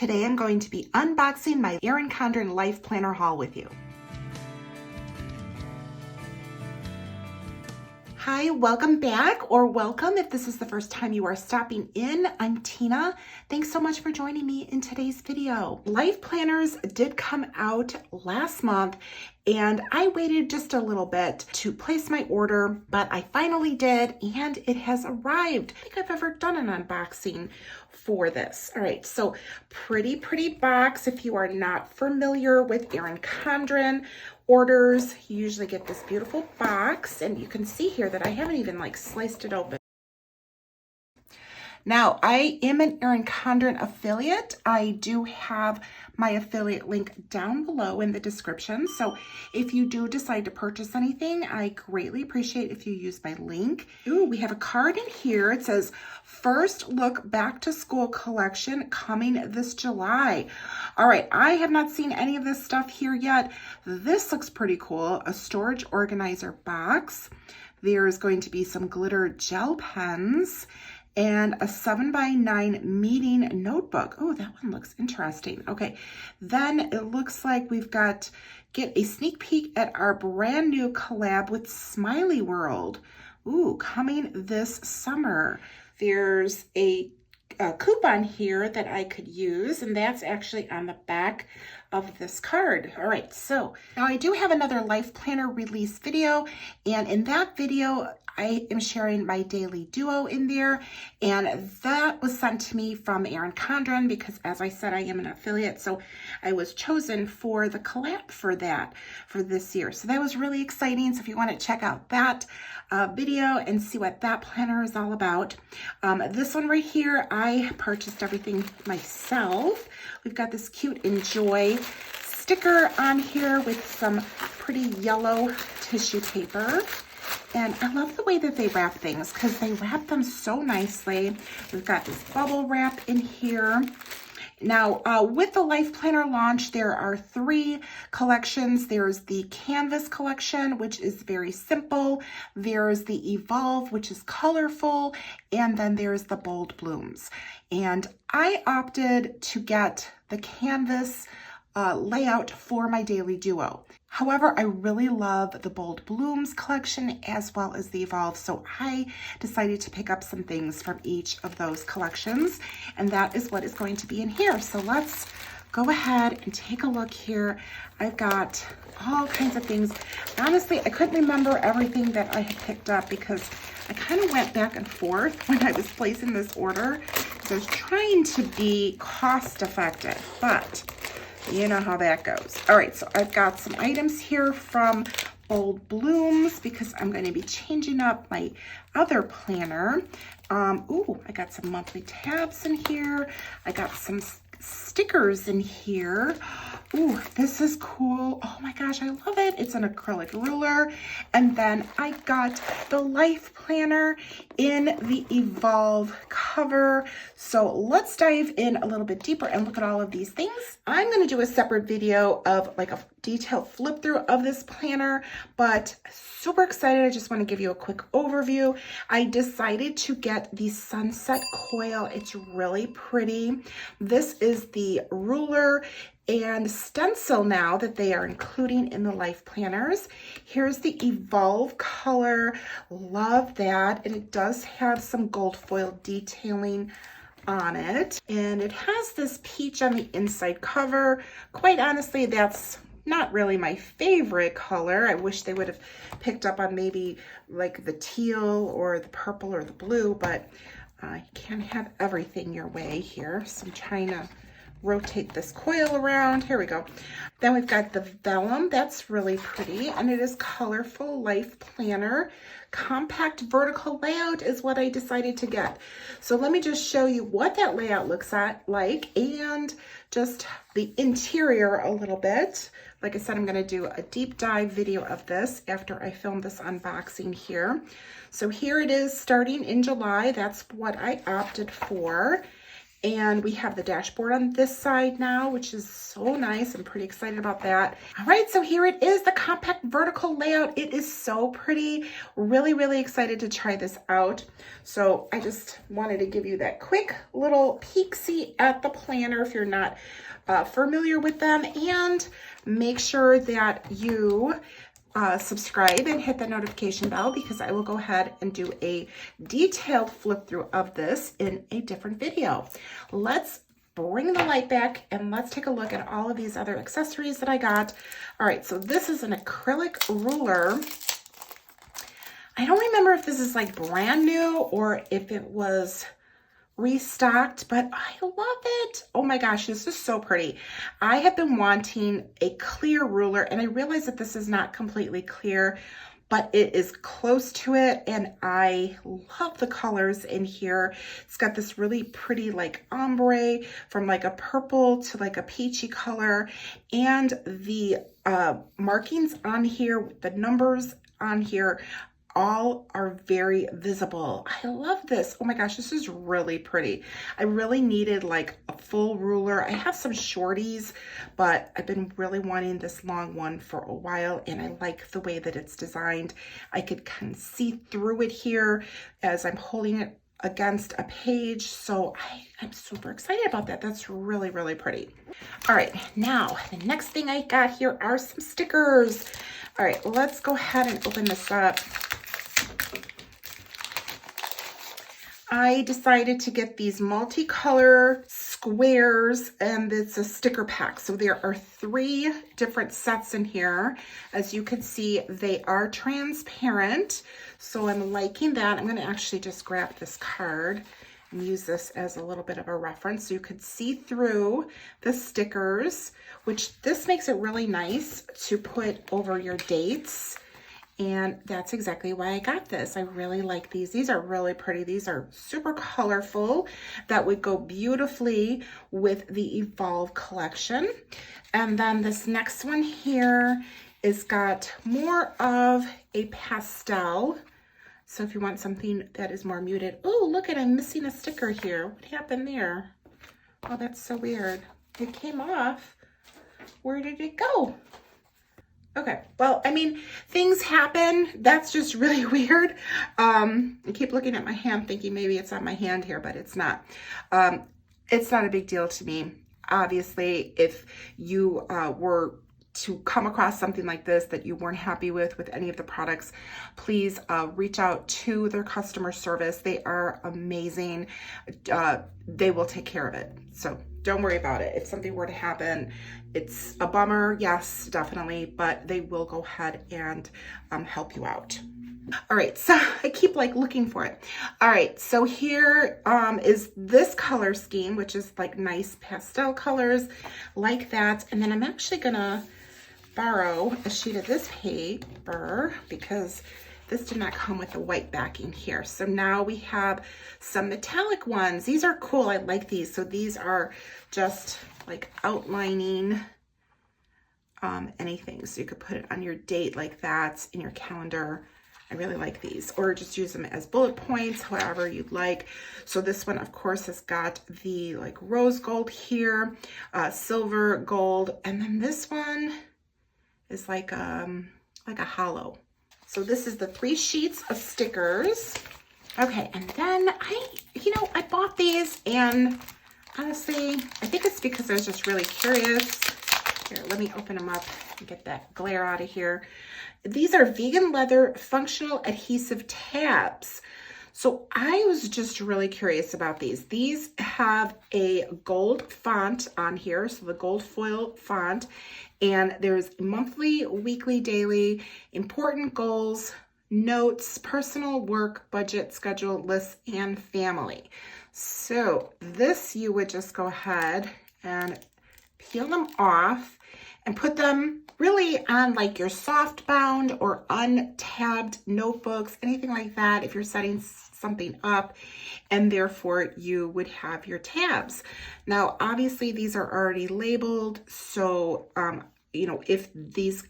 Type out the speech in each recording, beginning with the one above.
Today I'm going to be unboxing my Erin Condren Life Planner haul with you. Hi, welcome back, or welcome if this is the first time you are stopping in. I'm Tina. Thanks so much for joining me in today's video. Life planners did come out last month and I waited just a little bit to place my order, but I finally did and it has arrived. I don't think I've ever done an unboxing for this. All right, so pretty box. If you are not familiar with Erin Condren orders, you usually get this beautiful box, and you can see here that I haven't even sliced it open. Now, I am an Erin Condren affiliate. I do have my affiliate link down below in the description. So if you do decide to purchase anything, I greatly appreciate if you use my link. Ooh, we have a card in here. It says, First Look Back to School Collection coming this July. All right, I have not seen any of this stuff here yet. This looks pretty cool. A storage organizer box. There's going to be some glitter gel pens and a 7x9 meeting notebook. Oh, that one looks interesting. Okay, then it looks like we've got, get a sneak peek at our brand new collab with Smiley World. Ooh, coming this summer. There's a coupon here that I could use, and that's actually on the back of this card. All right, so now I do have another Life Planner release video, and in that video, I am sharing my daily duo in there, and that was sent to me from Erin Condren because, as I said, I am an affiliate, so I was chosen for the collab for that for this year. So that was really exciting. So if you want to check out that video and see what that planner is all about. This one right here, I purchased everything myself. We've got this cute Enjoy sticker on here with some pretty yellow tissue paper. And I love the way that they wrap things because they wrap them so nicely. We've got this bubble wrap in here. Now, with the Life Planner launch, there are 3 collections. There's the Canvas collection, which is very simple. There's the Evolve, which is colorful. And then there's the Bold Blooms. And I opted to get the Canvas layout for my daily duo. However, I really love the Bold Blooms collection as well as the Evolve, so I decided to pick up some things from each of those collections, and that is what is going to be in here. So let's go ahead and take a look here. I've got all kinds of things. Honestly, I couldn't remember everything that I had picked up because I kind of went back and forth when I was placing this order because I was trying to be cost effective, but you know how that goes. All right, so I've got some items here from Bold Blooms because I'm going to be changing up my other planner. Ooh, I got some monthly tabs in here. I got some stickers in here. Ooh, this is cool. Oh my gosh, I love it. It's an acrylic ruler. And then I got the Life Planner in the Evolve cover. So let's dive in a little bit deeper and look at all of these things. I'm going to do a separate video of a detailed flip through of this planner, but super excited. I just want to give you a quick overview. I decided to get the Sunset Coil. It's really pretty. This is the ruler and stencil now that they are including in the Life Planners. Here's the Evolve color. Love that. And it does have some gold foil detailing on it. And it has this peach on the inside cover. Quite honestly, that's not really my favorite color. I wish they would have picked up on maybe the teal or the purple or the blue, but you can't have everything your way here. So I'm trying to rotate this coil around. Here we go. Then we've got the vellum. That's really pretty, and it is colorful. Life Planner. Compact vertical layout is what I decided to get. So let me just show you what that layout looks like and just the interior a little bit. Like I said, I'm going to do a deep dive video of this after I film this unboxing here. So here it is starting in July. That's what I opted for. And we have the dashboard on this side now, which is so nice. I'm pretty excited about that. All right, so here it is, the compact vertical layout. It is so pretty. Really, really excited to try this out. So I just wanted to give you that quick little peek-see at the planner if you're not familiar with them, and make sure that you subscribe and hit the notification bell, because I will go ahead and do a detailed flip through of this in a different video. Let's bring the light back and let's take a look at all of these other accessories that I got. All right, so this is an acrylic ruler. I don't remember if this is like brand new or if it was restocked, but I love it. Oh my gosh, this is so pretty. I have been wanting a clear ruler, and I realize that this is not completely clear, but it is close to it, and I love the colors in here. It's got this really pretty like ombre, from like a purple to like a peachy color, and the markings on here, the numbers on here, all are very visible. I love this. Oh my gosh, this is really pretty. I really needed like a full ruler. I have some shorties, but I've been really wanting this long one for a while, and I like the way that it's designed. I could kind of see through it here as I'm holding it against a page, so I'm super excited about that. That's really, really pretty. All right, now the next thing I got here are some stickers. All right, let's go ahead and open this up. I decided to get these multicolor squares, and it's a sticker pack. So there are 3 different sets in here. As you can see, they are transparent. So I'm liking that. I'm gonna actually just grab this card and use this as a little bit of a reference so you could see through the stickers, which this makes it really nice to put over your dates. And that's exactly why I got this. I really like these. These are really pretty. These are super colorful. That would go beautifully with the Evolve collection. And then this next one here is got more of a pastel. So if you want something that is more muted. Oh, look at, I'm missing a sticker here. What happened there? Oh, that's so weird. It came off. Where did it go? Okay, well, I mean, things happen. That's just really weird. I keep looking at my hand thinking maybe it's on my hand here, but it's not. It's not a big deal to me. Obviously, if you were to come across something like this that you weren't happy with any of the products, please reach out to their customer service. They are amazing. They will take care of it. So don't worry about it. If something were to happen, it's a bummer, yes, definitely, but they will go ahead and help you out. All right, so I keep like looking for it. All right, so here is this color scheme, which is like nice pastel colors like that. And then I'm actually gonna borrow a sheet of this paper because this did not come with the white backing here. So now we have some metallic ones. These are cool, I like these. So these are just like outlining anything. So you could put it on your date like that in your calendar. I really like these, or just use them as bullet points, however you'd like. So this one, of course, has got the like rose gold here, silver gold, and then this one is like a hollow. So this is the 3 sheets of stickers. Okay, and then I bought these, and honestly, I think it's because I was just really curious. Here, let me open them up and get that glare out of here. These are vegan leather functional adhesive tabs. So I was just really curious about these. These have a gold font on here, so the gold foil font, and there's monthly, weekly, daily, important goals, notes, personal, work, budget, schedule, lists, and family. So this, you would just go ahead and peel them off and put them really on like your soft bound or untabbed notebooks, anything like that, if you're setting something up, and therefore you would have your tabs. Now, obviously these are already labeled, so if these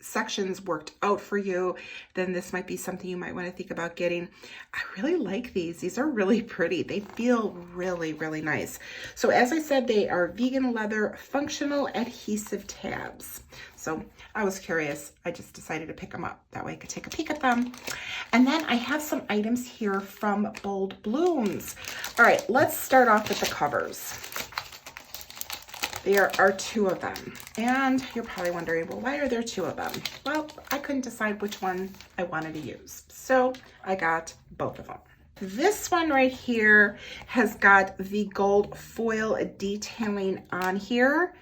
sections worked out for you, then this might be something you might want to think about getting. I really like these. These are really pretty. They feel really, really nice. So as I said, they are vegan leather functional adhesive tabs. So I was curious. I just decided to pick them up. That way I could take a peek at them. And then I have some items here from Bold Blooms. All right, let's start off with the covers. There are 2 of them. And you're probably wondering, well, why are there 2 of them? Well, I couldn't decide which one I wanted to use. So I got both of them. This one right here has got the gold foil detailing on here.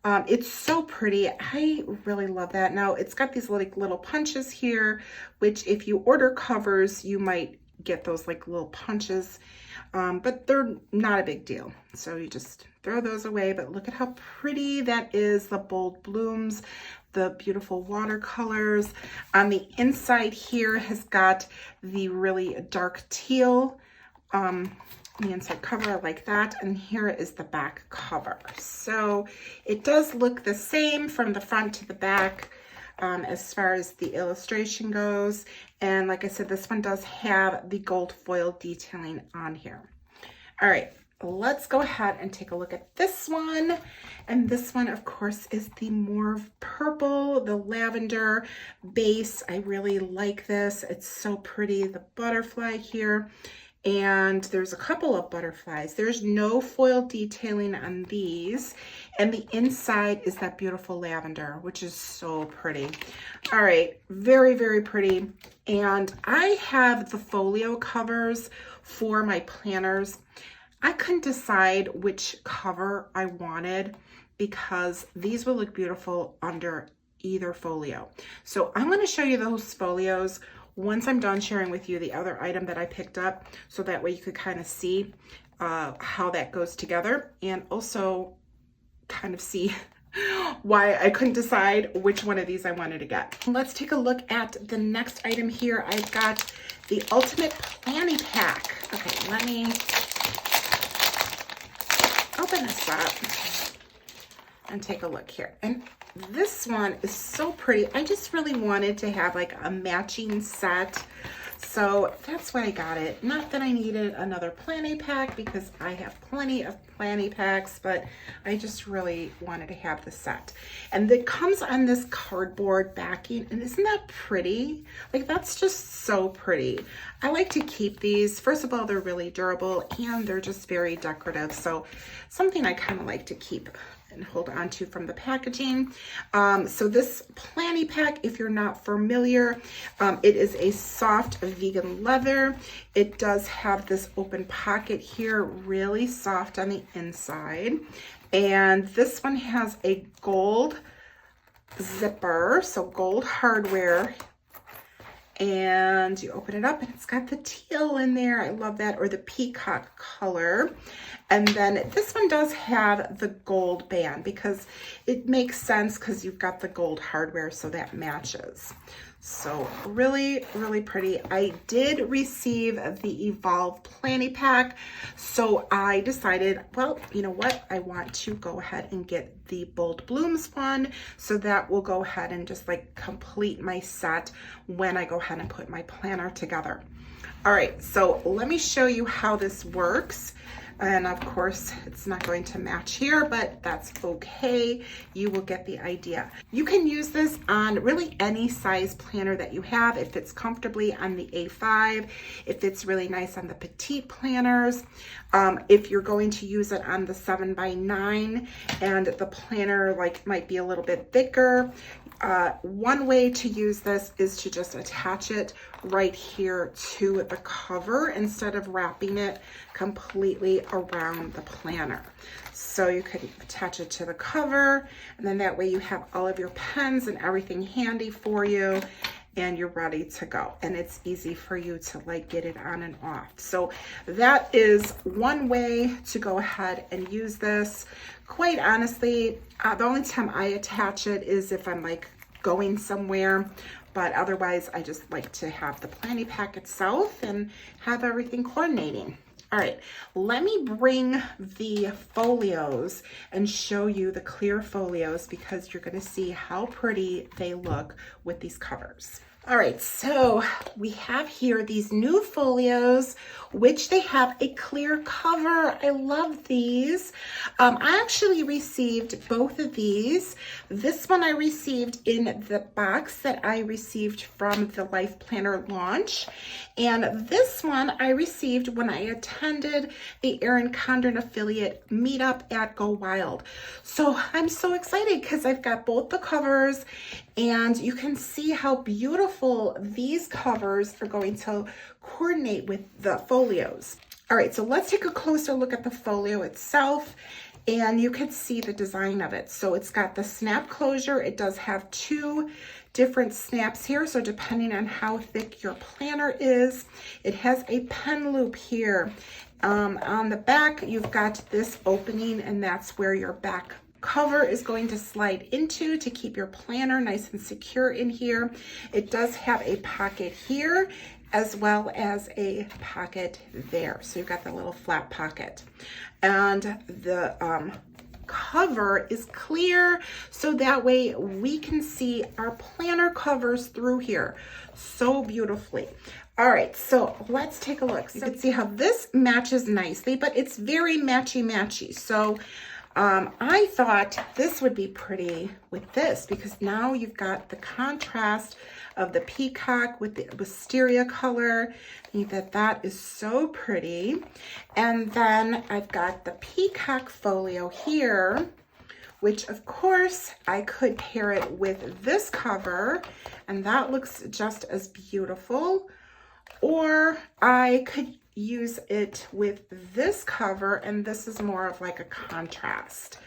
It's so pretty. I really love that. Now it's got these like little punches here, which if you order covers, you might get those like little punches, but they're not a big deal. So you just throw those away, but look at how pretty that is. The Bold Blooms, the beautiful watercolors. On the inside here has got the really dark teal, the inside cover like that, and here is the back cover. So it does look the same from the front to the back as far as the illustration goes. And like I said, this one does have the gold foil detailing on here. All right, let's go ahead and take a look at this one. And this one, of course, is the more purple, the lavender base. I really like this. It's so pretty. The butterfly here. And there's a couple of butterflies. There's no foil detailing on these. And the inside is that beautiful lavender, which is so pretty. All right, very, very pretty. And I have the folio covers for my planners. I couldn't decide which cover I wanted because these will look beautiful under either folio. So I'm going to show you those folios once I'm done sharing with you the other item that I picked up, so that way you could kind of see how that goes together, and also kind of see why I couldn't decide which one of these I wanted to get. Let's take a look at the next item here. I've got the Ultimate Planning Pack. Okay, let me open this up and take a look here. And this one is so pretty. I just really wanted to have like a matching set. So that's why I got it. Not that I needed another planning pack because I have plenty of planning packs, but I just really wanted to have the set. And it comes on this cardboard backing, and isn't that pretty? Like, that's just so pretty. I like to keep these. First of all, they're really durable and they're just very decorative. So something I kind of like to keep and hold on to from the packaging. So this planning pack, if you're not familiar, it is a soft vegan leather. It does have this open pocket here, really soft on the inside. And this one has a gold zipper, so gold hardware. And you open it up and it's got the teal in there. I love that, or the peacock color. And then this one does have the gold band because it makes sense because you've got the gold hardware, so that matches. So really, really pretty. I did receive the Evolve Planning Pack, so I decided, well, you know what? I want to go ahead and get the Bold Blooms one, so that will go ahead and just like complete my set when I go ahead and put my planner together. All right, so let me show you how this works. And of course, it's not going to match here, but that's okay. You will get the idea. You can use this on really any size planner that you have. It fits comfortably on the A5. It fits really nice on the petite planners. If you're going to use it on the 7x9 and the planner like might be a little bit thicker, one way to use this is to just attach it right here to the cover instead of wrapping it completely around the planner. So you could attach it to the cover, and then that way you have all of your pens and everything handy for you, and you're ready to go. And it's easy for you to like get it on and off. So that is one way to go ahead and use this. Quite honestly, the only time I attach it is if I'm like going somewhere, but otherwise I just like to have the planning pack itself and have everything coordinating. All right, let me bring the folios and show you the clear folios because you're gonna see how pretty they look with these covers. All right, so we have here these new folios, which they have a clear cover. I love these. I actually received both of these. This one I received in the box that I received from the LifePlanner launch. And this one I received when I attended the Erin Condren affiliate meetup at Go Wild. So I'm so excited because I've got both the covers, and you can see how beautiful these covers are going to coordinate with the folios. All right, so let's take a closer look at the folio itself, and you can see the design of it. So it's got the snap closure. It does have two different snaps here, so depending on how thick your planner is. It has a pen loop here. On the back, you've got this opening, and that's where your back cover is going to slide into to keep your planner nice and secure in here. It does have a pocket here as well as a pocket there. So you've got the little flat pocket. And the cover is clear, so that way we can see our planner covers through here so beautifully. All right, so let's take a look. So you can see how this matches nicely, but it's very matchy-matchy. So I thought this would be pretty with this because now you've got the contrast of the peacock with the wisteria color. I think that that is so pretty. And then I've got the peacock folio here, which of course I could pair it with this cover, and that looks just as beautiful. Or I could use it with this cover, and this is more of like a contrast.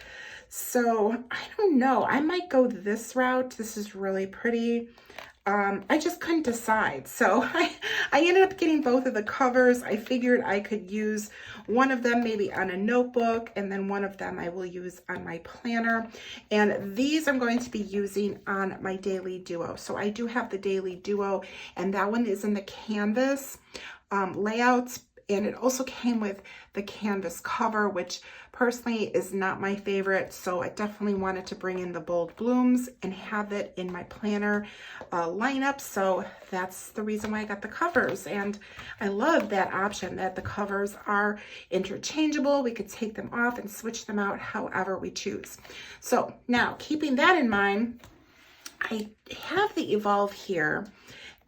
So I don't know, I might go this route. This is really pretty. I just couldn't decide. So I ended up getting both of the covers. I figured I could use one of them maybe on a notebook, and then one of them I will use on my planner. And these I'm going to be using on my Daily Duo. So I do have the Daily Duo, and that one is in the canvas layouts. And it also came with the canvas cover, which personally is not my favorite. So I definitely wanted to bring in the bold blooms and have it in my planner lineup. So that's the reason why I got the covers. And I love that option that the covers are interchangeable. We could take them off and switch them out however we choose. So now, keeping that in mind, I have the Evolve here.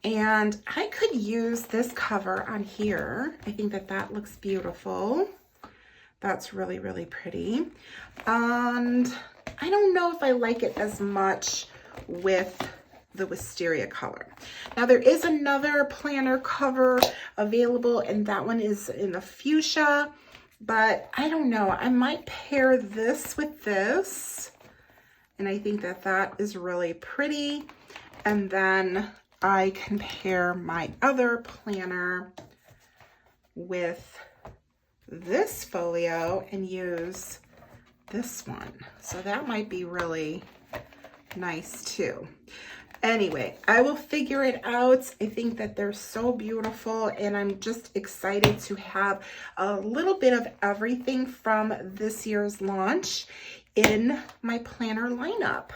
And I could use this cover on here. I think that that looks beautiful. That's really, really pretty. And I don't know if I like it as much with the wisteria color. Now there is another planner cover available, and that one is in the fuchsia, but I don't know. I might pair this with this, and I think that that is really pretty. And then I can pair my other planner with this folio and use this one. So that might be really nice too. Anyway, I will figure it out. I think that they're so beautiful, and I'm just excited to have a little bit of everything from this year's launch in my planner lineup.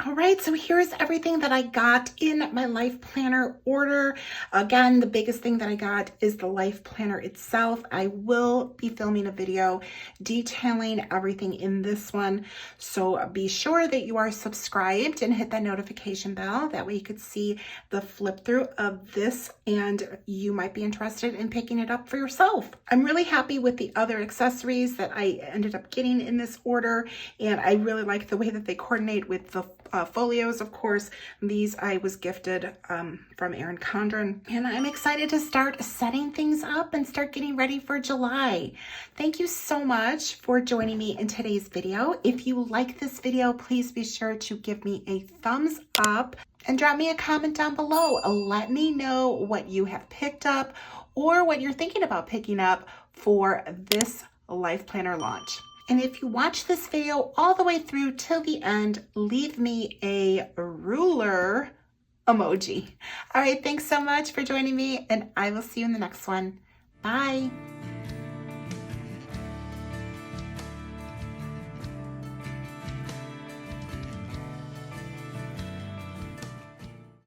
All right, so here's everything that I got in my LifePlanner order. Again, the biggest thing that I got is the LifePlanner itself. I will be filming a video detailing everything in this one. So be sure that you are subscribed and hit that notification bell. That way you could see the flip through of this, and you might be interested in picking it up for yourself. I'm really happy with the other accessories that I ended up getting in this order, and I really like the way that they coordinate with the folios. Of course, these I was gifted from Erin Condren, and I'm excited to start setting things up and start getting ready for July. Thank you so much for joining me in today's video. If you like this video, please be sure to give me a thumbs up and drop me a comment down below. Let me know what you have picked up or what you're thinking about picking up for this LifePlanner launch. And if you watch this video all the way through till the end, leave me a ruler emoji. All right, thanks so much for joining me, and I will see you in the next one. Bye.